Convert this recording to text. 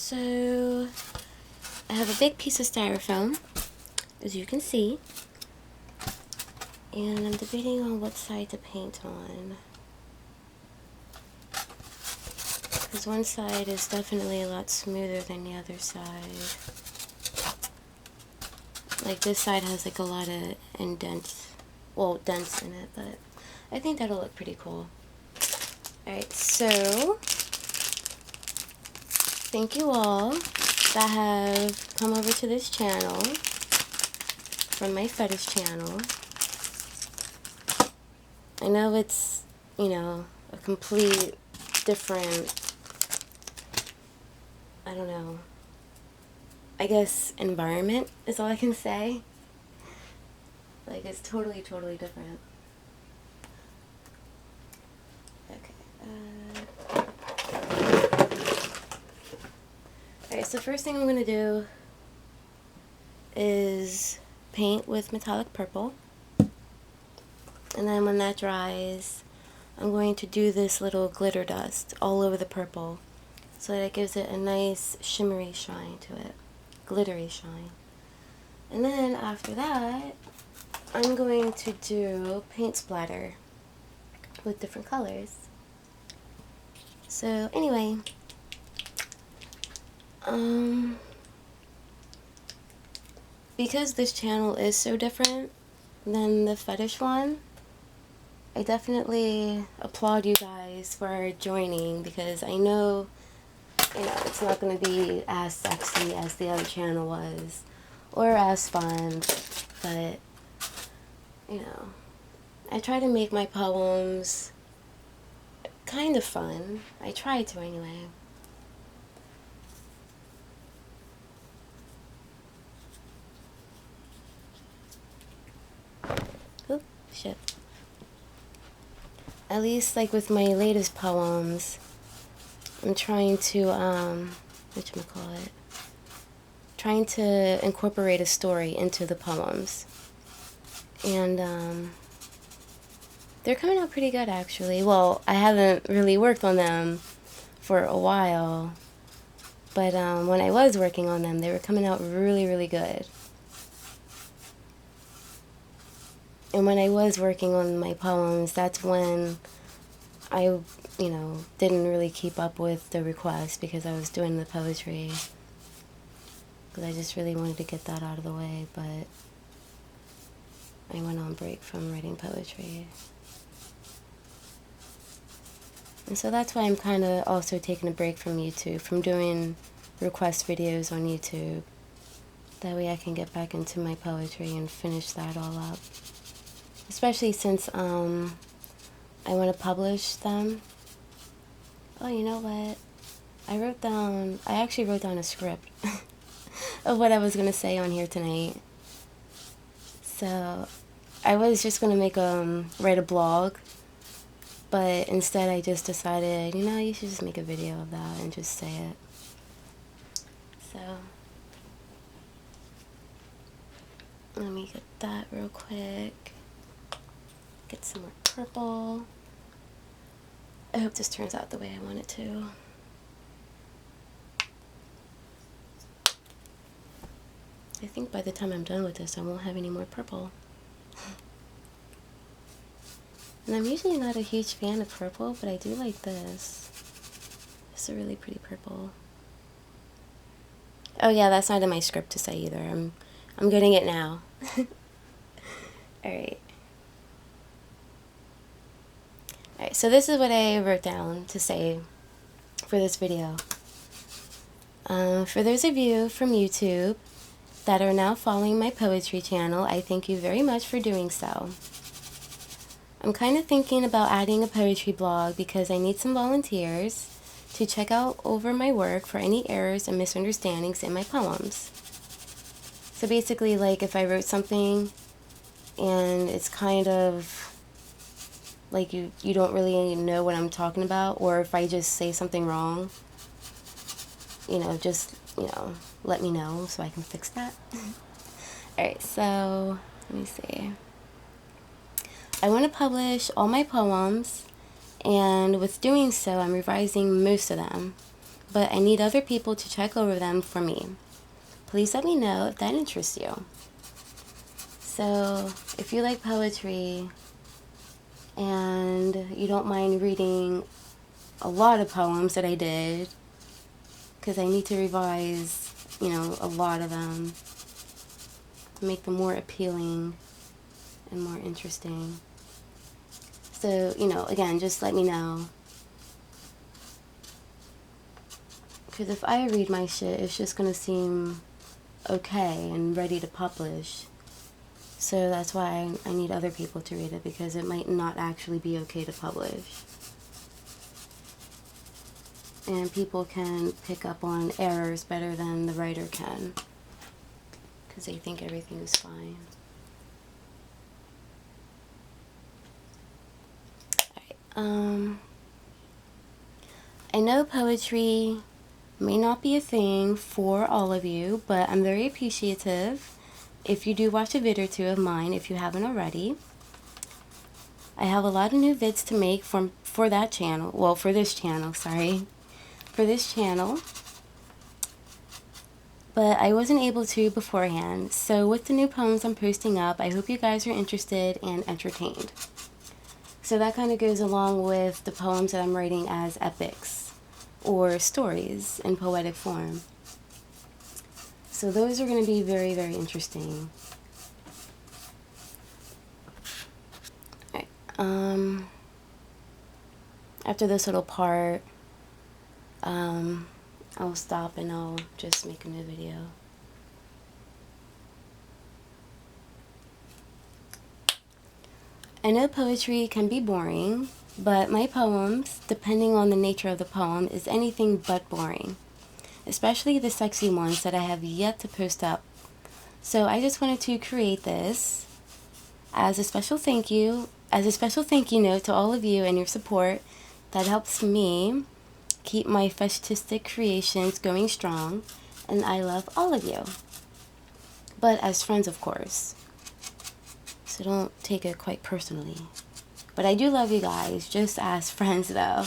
So I have a big piece of styrofoam, as you can see, and I'm debating on what side to paint on, because one side is definitely a lot smoother than the other side. Like this side has like a lot of indents, well, dents in it, but I think that'll look pretty cool. Alright, so thank you all that have come over to this channel from my fetish channel. I know it's, you know, a complete different, I don't know, I guess environment is all I can say. Like, it's totally different. Okay. Alright, so first thing I'm going to do is paint with metallic purple. And then when that dries, I'm going to do this little glitter dust all over the purple so that it gives it a nice shimmery shine to it. Glittery shine. And then after that, I'm going to do paint splatter with different colors. So anyway, because this channel is so different than the fetish one, I definitely applaud you guys for joining, because I know, you know, it's not going to be as sexy as the other channel was, or as fun, but, you know, I try to make my poems kind of fun. I try to anyway. Oh, shit. At least, like, with my latest poems, I'm trying to, whatchamacallit, trying to incorporate a story into the poems. And, they're coming out pretty good, actually. Well, I haven't really worked on them for a while, but, when I was working on them, they were coming out really good. And when I was working on my poems, that's when I, you know, didn't really keep up with the requests because I was doing the poetry. Because I just really wanted to get that out of the way, but I went on break from writing poetry. And so that's why I'm kind of also taking a break from YouTube, from doing request videos on YouTube. That way I can get back into my poetry and finish that all up. Especially since I want to publish them. Oh, you know what? I actually wrote down a script of what I was going to say on here tonight. So I was just going to write a blog, but instead I just decided, you know, you should just make a video of that and just say it. So let me get that real quick. Get some more purple. I hope this turns out the way I want it to. I think by the time I'm done with this, I won't have any more purple. And I'm usually not a huge fan of purple, but I do like this. It's a really pretty purple. Oh yeah, that's not in my script to say either. I'm getting it now. Alright. Alright, so this is what I wrote down to say for this video. For those of you from YouTube that are now following my poetry channel, I thank you very much for doing so. I'm kind of thinking about adding a poetry blog because I need some volunteers to check out over my work for any errors and misunderstandings in my poems. So basically, like, if I wrote something and it's kind of like you don't really know what I'm talking about, or if I just say something wrong, you know, just, you know, let me know so I can fix that. Alright, so let me see. I want to publish all my poems, and with doing so, I'm revising most of them. but I need other people to check over them for me. Please let me know if that interests you. So, if you like poetry and you don't mind reading a lot of poems that I did, because I need to revise, a lot of them to make them more appealing and more interesting. So, again, just let me know. Because if I read my shit, it's just going to seem okay and ready to publish. So that's why I need other people to read it, because it might not actually be okay to publish. And people can pick up on errors better than the writer can, because they think everything is fine. Alright, I know poetry may not be a thing for all of you, but I'm very appreciative if you do watch a vid or two of mine, if you haven't already. I have a lot of new vids to make for that channel. Well, for this channel, sorry. For this channel. But I wasn't able to beforehand. So with the new poems I'm posting up, I hope you guys are interested and entertained. So that kind of goes along with the poems that I'm writing as epics or stories in poetic form. So those are going to be very, very interesting. Alright, after this little part, I'll stop and I'll just make a new video. I know poetry can be boring, but my poems, depending on the nature of the poem, is anything but boring. Especially the sexy ones that I have yet to post up. So I just wanted to create this as a special thank you note to all of you and your support that helps me keep my fetishistic creations going strong, and I love all of you. But as friends, of course. So don't take it quite personally. But I do love you guys, just as friends though.